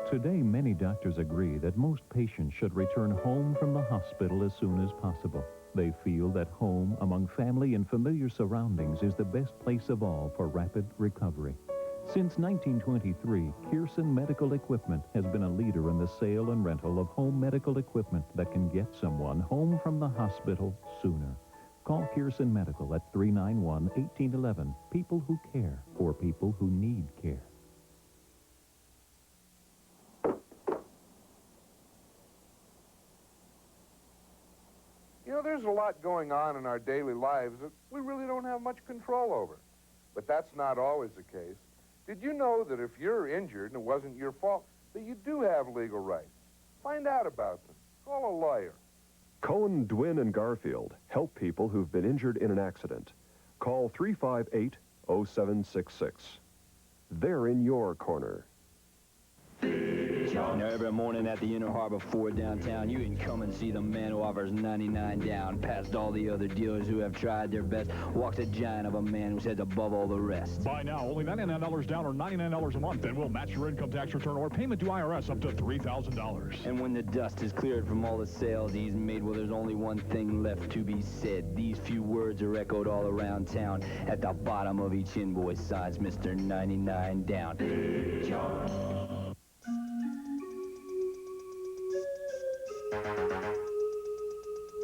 Today, many doctors agree that most patients should return home from the hospital as soon as possible. They feel that home, among family and familiar surroundings, is the best place of all for rapid recovery. Since 1923, Kearson Medical Equipment has been a leader in the sale and rental of home medical equipment that can get someone home from the hospital sooner. Call Kearson Medical at 391-1811. People who care for people who need care. You know, there's a lot going on in our daily lives that we really don't have much control over. But that's not always the case. Did you know that if you're injured and it wasn't your fault, that you do have legal rights? Find out about them. Call a lawyer. Cohen, Dwin, and Garfield help people who've been injured in an accident. Call 358-0766. They're in your corner. You know, every morning at the Inner Harbor 4 downtown, you can come and see the man who offers 99 down. Past all the other dealers who have tried their best, walks a giant of a man who says above all the rest. Buy now, only $99 down or $99 a month, and we'll match your income tax return or payment to IRS up to $3,000. And when the dust is cleared from all the sales he's made, well, there's only one thing left to be said. These few words are echoed all around town. At the bottom of each invoice signs Mr. 99 down.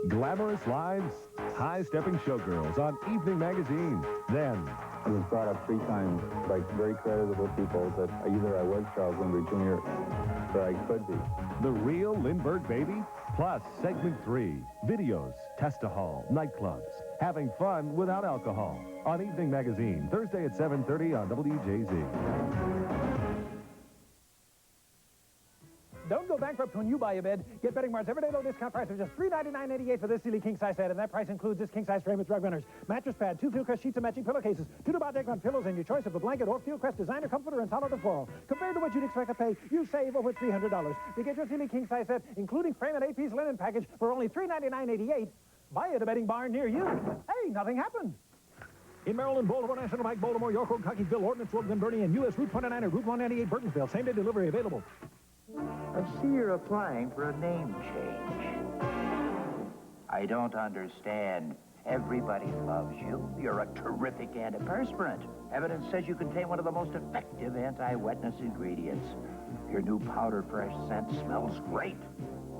Glamorous lives, high-stepping showgirls on Evening Magazine. Then, it was brought up 3 times by very creditable people that either I was Charles Lindbergh Jr. or I could be. The Real Lindbergh Baby, plus segment 3, videos, test-a-hall, nightclubs, having fun without alcohol. On Evening Magazine, Thursday at 7:30 on WJZ. Don't go bankrupt when you buy a bed. Get Bedding Mart's everyday low discount price of just $399.88 for this Sealy king-size set, and that price includes this king-size frame with rug runners, mattress pad, 2 Fieldcrest sheets and matching pillowcases, 2 Dubai pillows, and your choice of a blanket or Fieldcrest designer comforter and solid floral. Compared to what you'd expect to pay, you save over $300. You get your Sealy king-size set, including frame and 8-piece linen package, for only $399.88. Buy it at a bedding barn near you. Hey, nothing happened. In Maryland, Baltimore, National Bank, Baltimore, York Road, Cockeysville, Ordnance, Logan, Bernie, and U.S. Route 29 and Route 198, Burtonsville. Same-day delivery available. I see you're applying for a name change. I don't understand. Everybody loves you. You're a terrific antiperspirant. Evidence says you contain one of the most effective anti-wetness ingredients. Your new powder fresh scent smells great.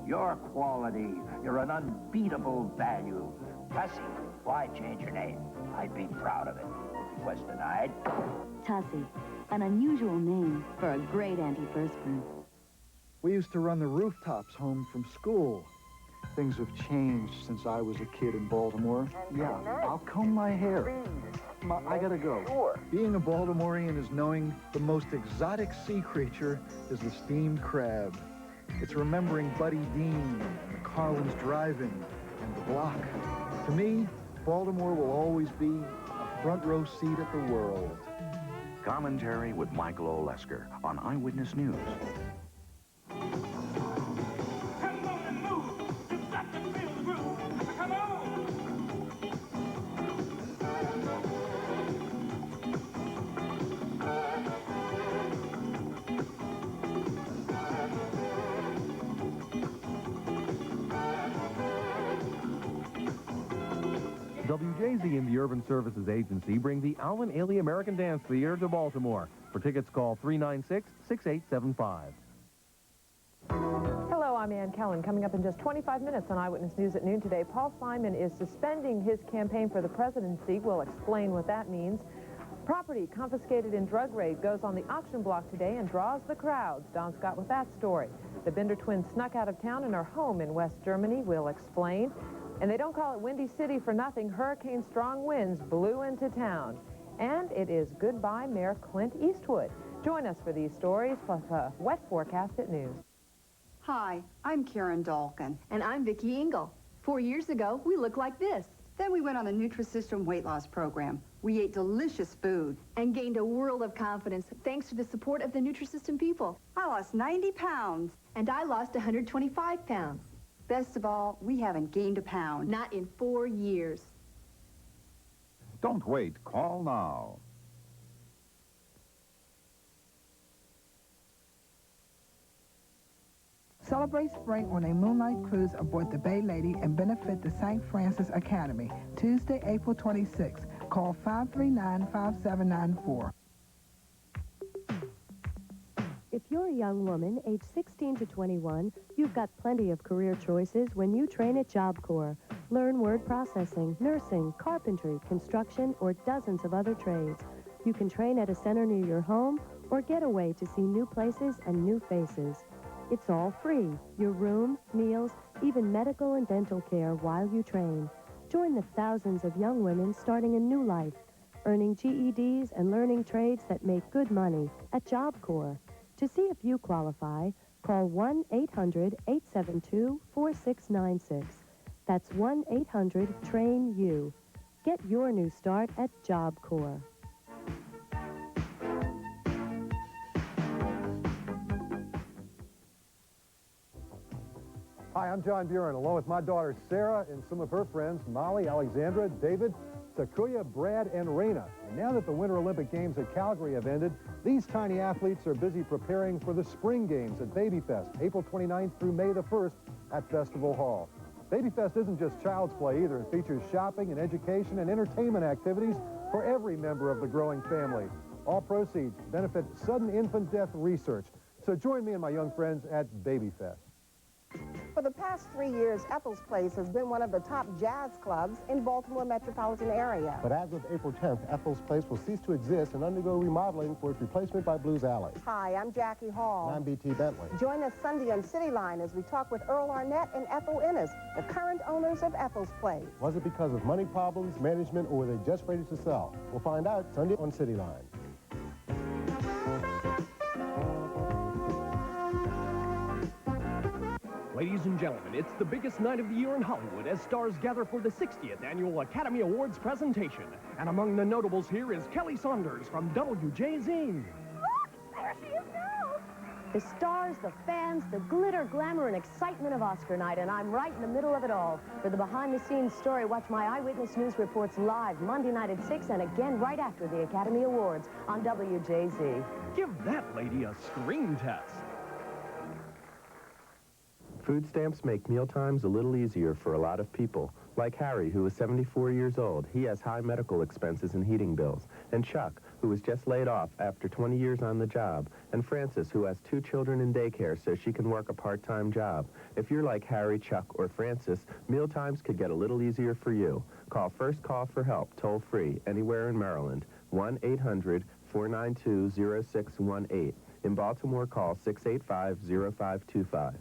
Your quality. You're an unbeatable value. Tussy, why change your name? I'd be proud of it. Request denied. Tussy, an unusual name for a great antiperspirant. We used to run the rooftops home from school. Things have changed since I was a kid in Baltimore. Yeah, I'll comb my hair. I gotta go. Being a Baltimorean is knowing the most exotic sea creature is the steamed crab. It's remembering Buddy Dean and the Carlin's Drive-In and the Block. To me, Baltimore will always be a front row seat at the world. Commentary with Michael Olesker on Eyewitness News. WJZ and the Urban Services Agency bring the Alvin, Ailey American Dance Theater to Baltimore. For tickets, call 396-6875. Hello, I'm Ann Kellen. Coming up in just 25 minutes on Eyewitness News at noon today, Paul Simon is suspending his campaign for the presidency. We'll explain what that means. Property confiscated in drug raid goes on the auction block today and draws the crowds. Don Scott with that story. The Bender twins snuck out of town and are home in West Germany. We'll explain. And they don't call it Windy City for nothing. Hurricane-strong winds blew into town. And it is goodbye Mayor Clint Eastwood. Join us for these stories, plus a wet forecast at noon. Hi, I'm Karen Dalkin. And I'm Vicki Engel. 4 years ago, we looked like this. Then we went on the Nutri-System weight loss program. We ate delicious food. And gained a world of confidence thanks to the support of the Nutri-System people. I lost 90 pounds. And I lost 125 pounds. Best of all, we haven't gained a pound. Not in 4 years. Don't wait. Call now. Celebrate spring on a Moonlight Cruise aboard the Bay Lady and benefit the St. Francis Academy. Tuesday, April 26th. Call 539-5794. If you're a young woman, age 16 to 21, you've got plenty of career choices when you train at Job Corps. Learn word processing, nursing, carpentry, construction, or dozens of other trades. You can train at a center near your home or get away to see new places and new faces. It's all free. Your room, meals, even medical and dental care while you train. Join the thousands of young women starting a new life, earning GEDs and learning trades that make good money at Job Corps. To see if you qualify, call 1-800-872-4696. That's 1-800-TRAIN-YOU. Get your new start at Job Corps. Hi, I'm John Buren, along with my daughter Sarah and some of her friends, Molly, Alexandra, David, Takuya, Brad, and Raina. And now that the Winter Olympic Games at Calgary have ended, these tiny athletes are busy preparing for the Spring Games at Baby Fest, April 29th through May the 1st at Festival Hall. Baby Fest isn't just child's play either. It features shopping and education and entertainment activities for every member of the growing family. All proceeds benefit sudden infant death research. So join me and my young friends at Baby Fest. For the past 3 years, Ethel's Place has been one of the top jazz clubs in Baltimore metropolitan area. But as of April 10th, Ethel's Place will cease to exist and undergo remodeling for its replacement by Blues Alley. Hi, I'm Jackie Hall. And I'm B.T. Bentley. Join us Sunday on City Line as we talk with Earl Arnett and Ethel Innes, the current owners of Ethel's Place. Was it because of money problems, management, or were they just ready to sell? We'll find out Sunday on City Line. Ladies and gentlemen, it's the biggest night of the year in Hollywood as stars gather for the 60th Annual Academy Awards presentation. And among the notables here is Kelly Saunders from WJZ. Look! There she is now! The stars, the fans, the glitter, glamour, and excitement of Oscar night, and I'm right in the middle of it all. For the behind-the-scenes story, watch my Eyewitness News reports live Monday night at 6 and again right after the Academy Awards on WJZ. Give that lady a screen test. Food stamps make mealtimes a little easier for a lot of people. Like Harry, who is 74 years old. He has high medical expenses and heating bills. And Chuck, who was just laid off after 20 years on the job. And Frances, who has 2 children in daycare so she can work a part-time job. If you're like Harry, Chuck, or Frances, mealtimes could get a little easier for you. Call First Call for Help, toll-free, anywhere in Maryland. 1-800-492-0618. In Baltimore, call 685-0525.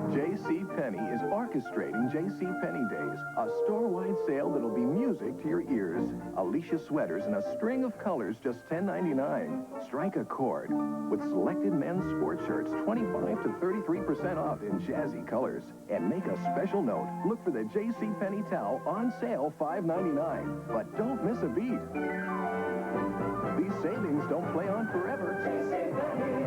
JCPenney is orchestrating JCPenney Days, a store-wide sale that'll be music to your ears. Alicia sweaters in a string of colors, just $10.99. Strike a chord with selected men's sports shirts, 25 to 33% off in jazzy colors. And make a special note, look for the JCPenney towel on sale, $5.99. But don't miss a beat. These savings don't play on forever. JCPenney.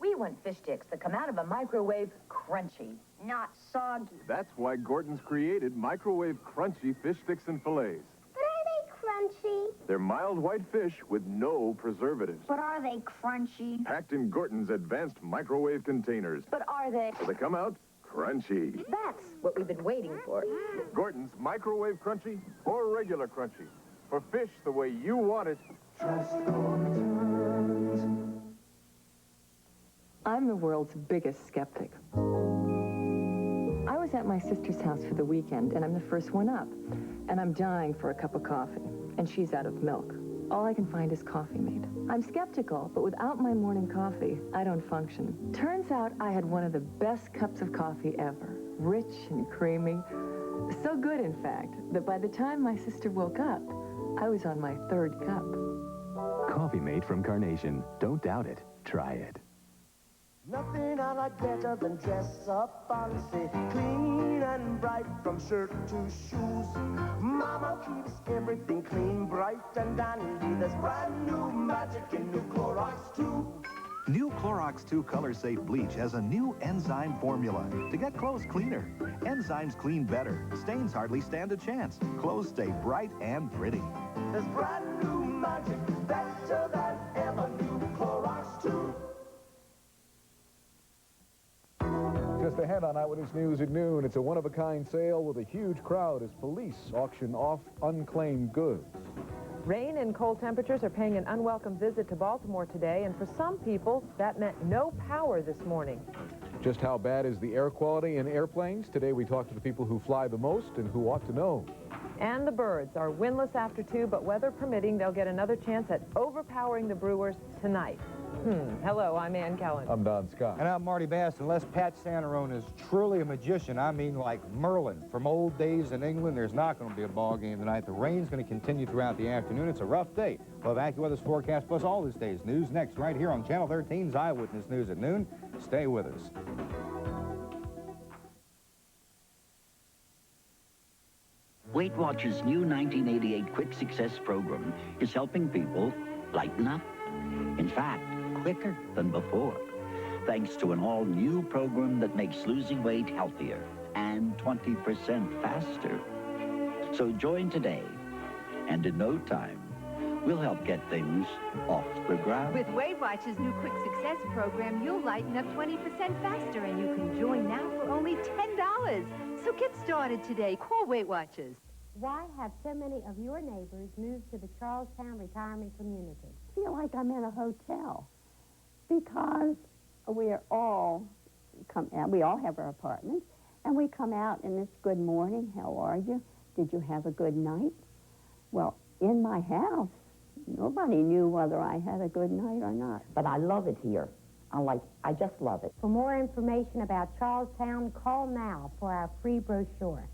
We want fish sticks that come out of a microwave crunchy, not soggy. That's why Gorton's created microwave crunchy fish sticks and fillets. But are they crunchy? They're mild white fish with no preservatives. But are they crunchy? Packed in Gorton's advanced microwave containers. But are they? So they come out crunchy. That's what we've been waiting for. Gorton's microwave crunchy or regular crunchy. For fish the way you want it. Trust Gorton's. I'm the world's biggest skeptic. I was at my sister's house for the weekend, and I'm the first one up. And I'm dying for a cup of coffee, and she's out of milk. All I can find is Coffee-mate. I'm skeptical, but without my morning coffee, I don't function. Turns out I had one of the best cups of coffee ever. Rich and creamy. So good, in fact, that by the time my sister woke up, I was on my 3rd cup. Coffee-mate from Carnation. Don't doubt it. Try it. Nothing I like better than dress up fancy, clean and bright from shirt to shoes. Mama keeps everything clean, bright and dandy. There's brand new magic in new Clorox 2. New Clorox 2 Color Safe Bleach has a new enzyme formula to get clothes cleaner. Enzymes clean better. Stains hardly stand a chance. Clothes stay bright and pretty. There's brand new magic, better than ever. New ahead on Eyewitness News at noon. It's a one-of-a-kind sale with a huge crowd as police auction off unclaimed goods. Rain and cold temperatures are paying an unwelcome visit to Baltimore today, and for some people, that meant no power this morning. Just how bad is the air quality in airplanes? Today we talk to the people who fly the most and who ought to know. And the Birds are winless after 2, but weather permitting, they'll get another chance at overpowering the Brewers tonight. Hello, I'm Ann Kellen. I'm Don Scott. And I'm Marty Bass. Unless Pat Santarone is truly a magician, I mean like Merlin from old days in England, there's not going to be a ball game tonight. The rain's going to continue throughout the afternoon. It's a rough day. We'll have AccuWeather's forecast plus all this day's news next right here on Channel 13's Eyewitness News at noon. Stay with us. Weight Watchers' new 1988 Quick Success program is helping people lighten up. In fact, quicker than before, thanks to an all-new program that makes losing weight healthier and 20% faster. So join today, and in no time, we'll help get things off the ground. With Weight Watchers' new Quick Success program, you'll lighten up 20% faster, and you can join now for only $10. So get started today. Call Weight Watchers. Why have so many of your neighbors moved to the Charlestown retirement community? I feel like I'm in a hotel because we all have our apartments, and we come out and it's good morning, how are you? Did you have a good night? Well, in my house, nobody knew whether I had a good night or not. But I love it here. I just love it. For more information about Charlestown, call now for our free brochure.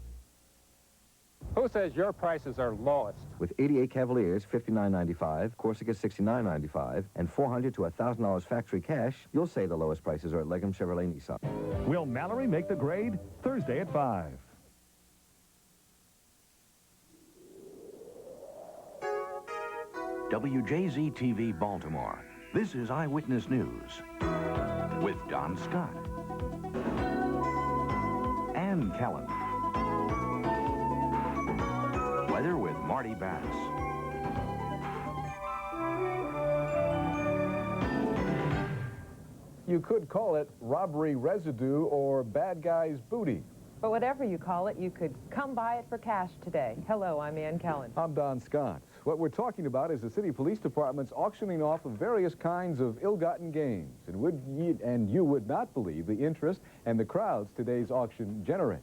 Who says your prices are lowest? With 88 Cavaliers, $59.95, Corsica, $69.95, and $400 to $1,000 factory cash, you'll say the lowest prices are at Legum Chevrolet Nissan. Will Mallory make the grade? Thursday at 5. WJZ TV Baltimore. This is Eyewitness News with Don Scott. Ann Kellen. Weather with Marty Bass. You could call it robbery residue or bad guy's booty. But whatever you call it, you could come buy it for cash today. Hello, I'm Ann Kellen. I'm Don Scott. What we're talking about is the city police department's auctioning off of various kinds of ill-gotten gains. And you would not believe the interest and the crowds today's auction generates.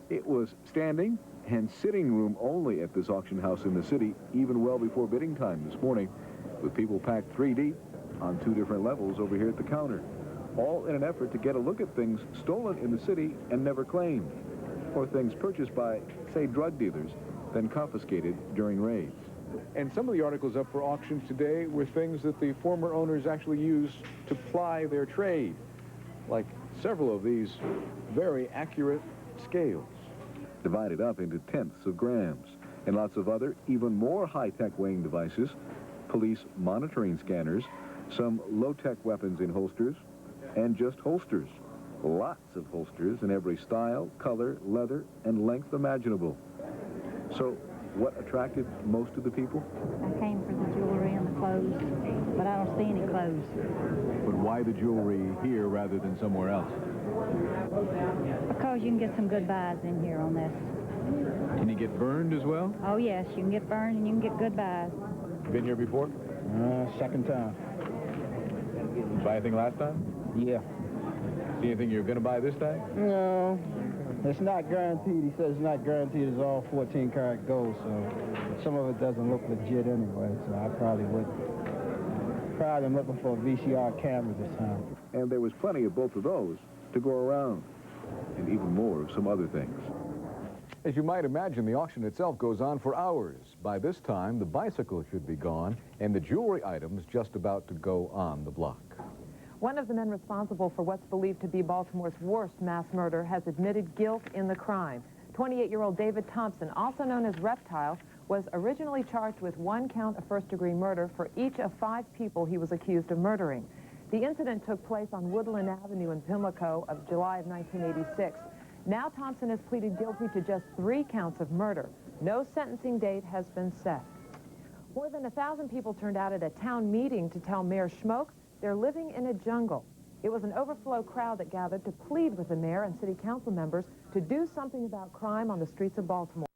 It was standing and sitting room only at this auction house in the city, even well before bidding time this morning, with people packed 3 deep on 2 different levels over here at the counter, all in an effort to get a look at things stolen in the city and never claimed, or things purchased by, say, drug dealers, then confiscated during raids. And some of the articles up for auction today were things that the former owners actually used to ply their trade, like several of these very accurate scales, divided up into tenths of grams, and lots of other, even more high-tech weighing devices, police monitoring scanners, some low-tech weapons in holsters, and just holsters. Lots of holsters in every style, color, leather, and length imaginable. So, what attracted most of the people? I came for the jewelry and the clothes, but I don't see any clothes. But why the jewelry here rather than somewhere else? Because you can get some good buys in here on this. Can you get burned as well? Oh, yes, you can get burned and you can get good buys. Been here before? Second time. Buy anything last time? Yeah. See anything you're going to buy this time? No, it's not guaranteed. He says it's not guaranteed. It's all 14-karat gold, so some of it doesn't look legit anyway, so I probably wouldn't. Probably am looking for a VCR camera this time. And there was plenty of both of those to go around, and even more of some other things. As you might imagine, the auction itself goes on for hours. By this time, the bicycle should be gone, and the jewelry items just about to go on the block. One of the men responsible for what's believed to be Baltimore's worst mass murder has admitted guilt in the crime. 28-year-old David Thompson, also known as Reptile, was originally charged with 1 count of first-degree murder for each of 5 people he was accused of murdering. The incident took place on Woodland Avenue in Pimlico of July of 1986. Now Thompson has pleaded guilty to just 3 counts of murder. No sentencing date has been set. More than 1,000 people turned out at a town meeting to tell Mayor Schmoke they're living in a jungle. It was an overflow crowd that gathered to plead with the mayor and city council members to do something about crime on the streets of Baltimore.